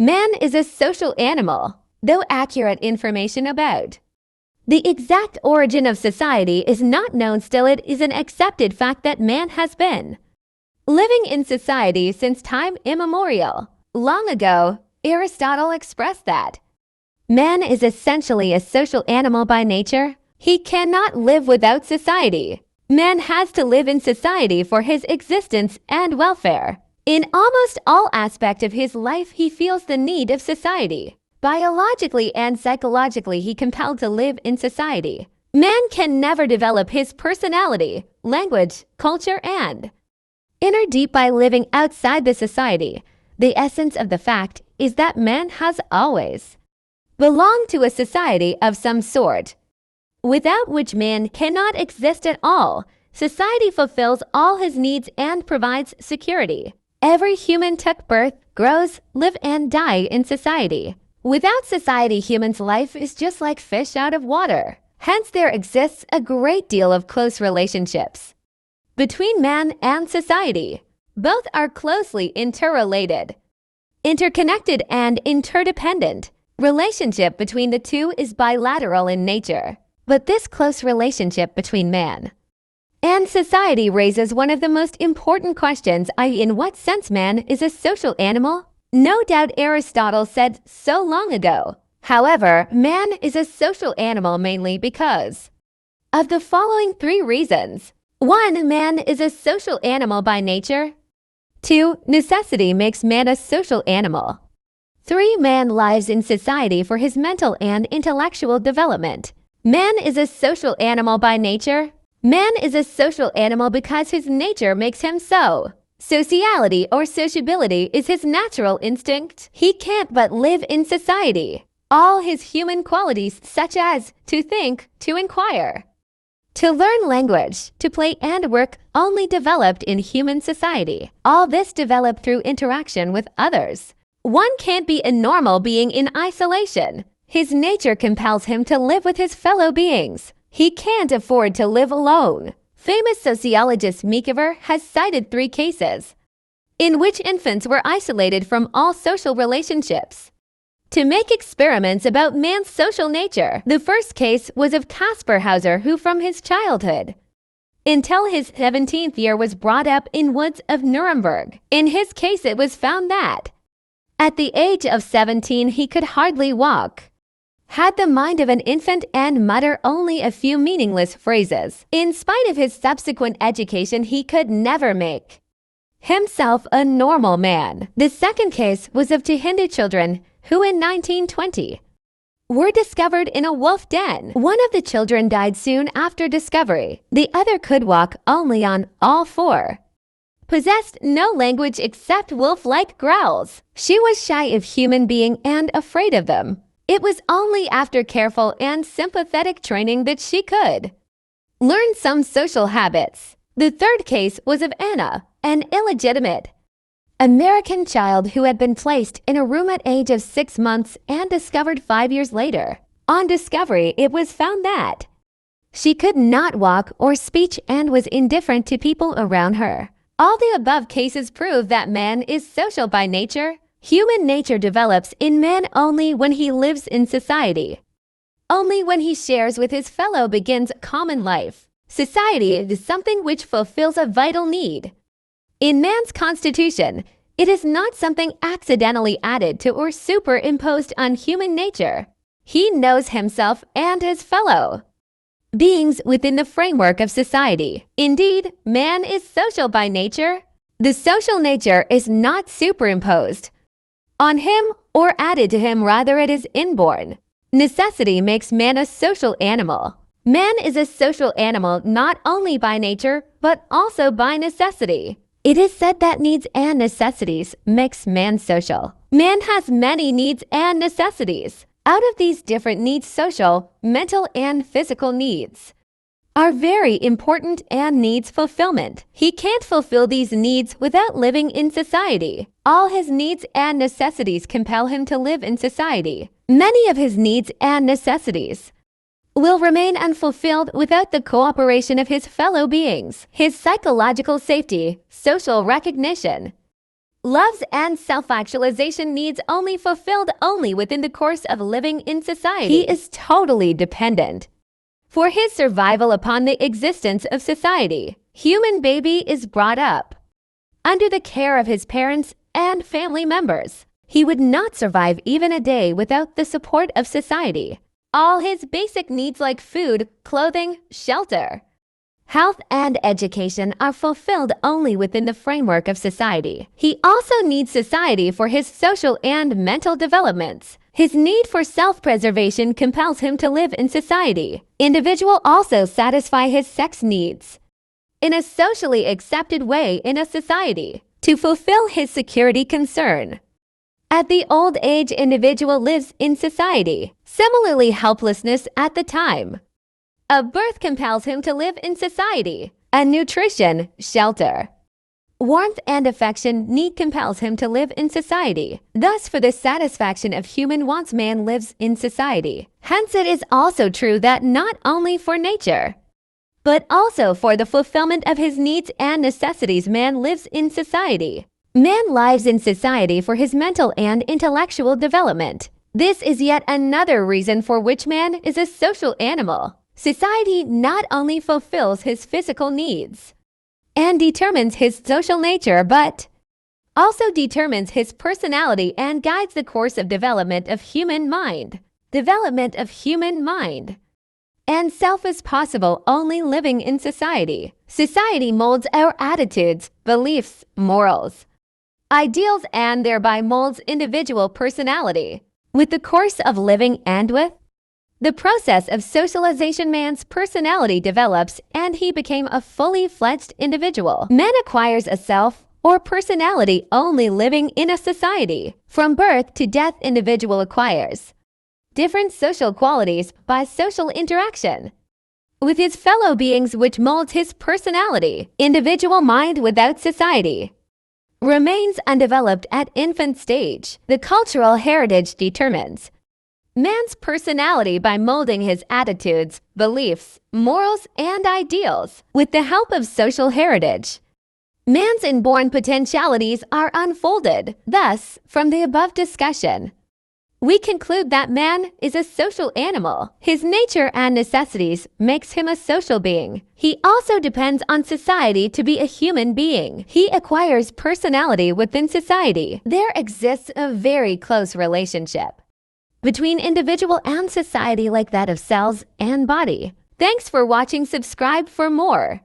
Man is a social animal, though accurate information about the exact origin of society is not known. Still, it is an accepted fact that man has been living in society since time immemorial. Long ago, Aristotle expressed that man is essentially a social animal by nature. He cannot live without society. Man has to live in society for his existence and welfare. In almost all aspects of his life, he feels the need of society. Biologically and psychologically, he compelled to live in society. Man can never develop his personality, language, culture, and inner deep by living outside the society. The essence of the fact is that man has always belonged to a society of some sort, without which man cannot exist at all. Society fulfills all his needs and provides security. Every human took birth, grows, live, and die in society. Without society, human's life is just like fish out of water. Hence, there exists a great deal of close relationships between man and society. Both are closely interrelated, interconnected, and interdependent. Relationship between the two is bilateral in nature. But this close relationship between man and society raises one of the most important questions, i.e., in what sense man is a social animal? No doubt Aristotle said so long ago. However, man is a social animal mainly because of the following three reasons. 1. Man is a social animal by nature. 2. Necessity makes man a social animal. 3. Man lives in society for his mental and intellectual development. Man is a social animal by nature. Man is a social animal because his nature makes him so. Sociality or sociability is his natural instinct. He can't but live in society. All his human qualities, such as to think, to inquire, to learn language, to play and work, only developed in human society. All this developed through interaction with others. One can't be a normal being in isolation. His nature compels him to live with his fellow beings. He can't afford to live alone. Famous sociologist Mickiver has cited 3 cases in which infants were isolated from all social relationships to make experiments about man's social nature. The first case was of Caspar Hauser, who from his childhood until his 17th year was brought up in woods of Nuremberg. In his case, it was found that at the age of 17 he could hardly walk, had the mind of an infant, and mutter only a few meaningless phrases. In spite of his subsequent education, he could never make himself a normal man. The second case was of 2 Hindu children who in 1920 were discovered in a wolf den. One of the children died soon after discovery. The other could walk only on all 4, possessed no language except wolf-like growls. She was shy of human being and afraid of them. It was only after careful and sympathetic training that she could learn some social habits. The third case was of Anna, an illegitimate American child who had been placed in a room at age of 6 months and discovered 5 years later. On discovery, it was found that she could not walk or speak and was indifferent to people around her. All the above cases prove that man is social by nature. Human nature develops in man only when he lives in society. Only when he shares with his fellow begins common life. Society is something which fulfills a vital need in man's constitution. It is not something accidentally added to or superimposed on human nature. He knows himself and his fellow beings within the framework of society. Indeed, man is social by nature. The social nature is not superimposed on him or added to him, rather it is inborn. Necessity makes man a social animal. Man is a social animal not only by nature, but also by necessity. It is said that needs and necessities makes man social. Man has many needs and necessities. Out of these different needs, social, mental, and physical needs are very important and needs fulfillment. He can't fulfill these needs without living in society. All his needs and necessities compel him to live in society. Many of his needs and necessities will remain unfulfilled without the cooperation of his fellow beings. His psychological safety, social recognition, Loves and self-actualization needs only fulfilled only within the course of living in society. He is totally dependent for his survival upon the existence of society. Human baby is brought up under the care of his parents and family members. He would not survive even a day without the support of society. All his basic needs like food, clothing, shelter, health, and education are fulfilled only within the framework of society. He also needs society for his social and mental developments. His need for self-preservation compels him to live in society. Individual also satisfy his sex needs in a socially accepted way in a society to fulfill his security concern. At the old age, individual lives in society. Similarly, helplessness at the time of birth compels him to live in society. And nutrition, shelter, warmth, and affection need compels him to live in society. Thus, for the satisfaction of human wants, man lives in society. Hence, it is also true that not only for nature, but also for the fulfillment of his needs and necessities, man lives in society. Man lives in society for his mental and intellectual development. This is yet another reason for which man is a social animal. Society not only fulfills his physical needs and determines his social nature, but also determines his personality and guides the course of development of human mind. Development of human mind and self is possible only living in society. Society molds our attitudes, beliefs, morals, ideals, and thereby molds individual personality. With the course of living and with the process of socialization, man's personality develops and he became a fully fledged individual. Man acquires a self or personality only living in a society. From birth to death, individual acquires different social qualities by social interaction with his fellow beings, which molds his personality. Individual mind without society remains undeveloped at infant stage. The cultural heritage determines man's personality by molding his attitudes, beliefs, morals, and ideals. With the help of social heritage, man's inborn potentialities are unfolded. Thus, from the above discussion, we conclude that man is a social animal. His nature and necessities makes him a social being. He also depends on society to be a human being. He acquires personality within society. There exists a very close relationship between individual and society, like that of cells and body. Thanks for watching. Subscribe for more.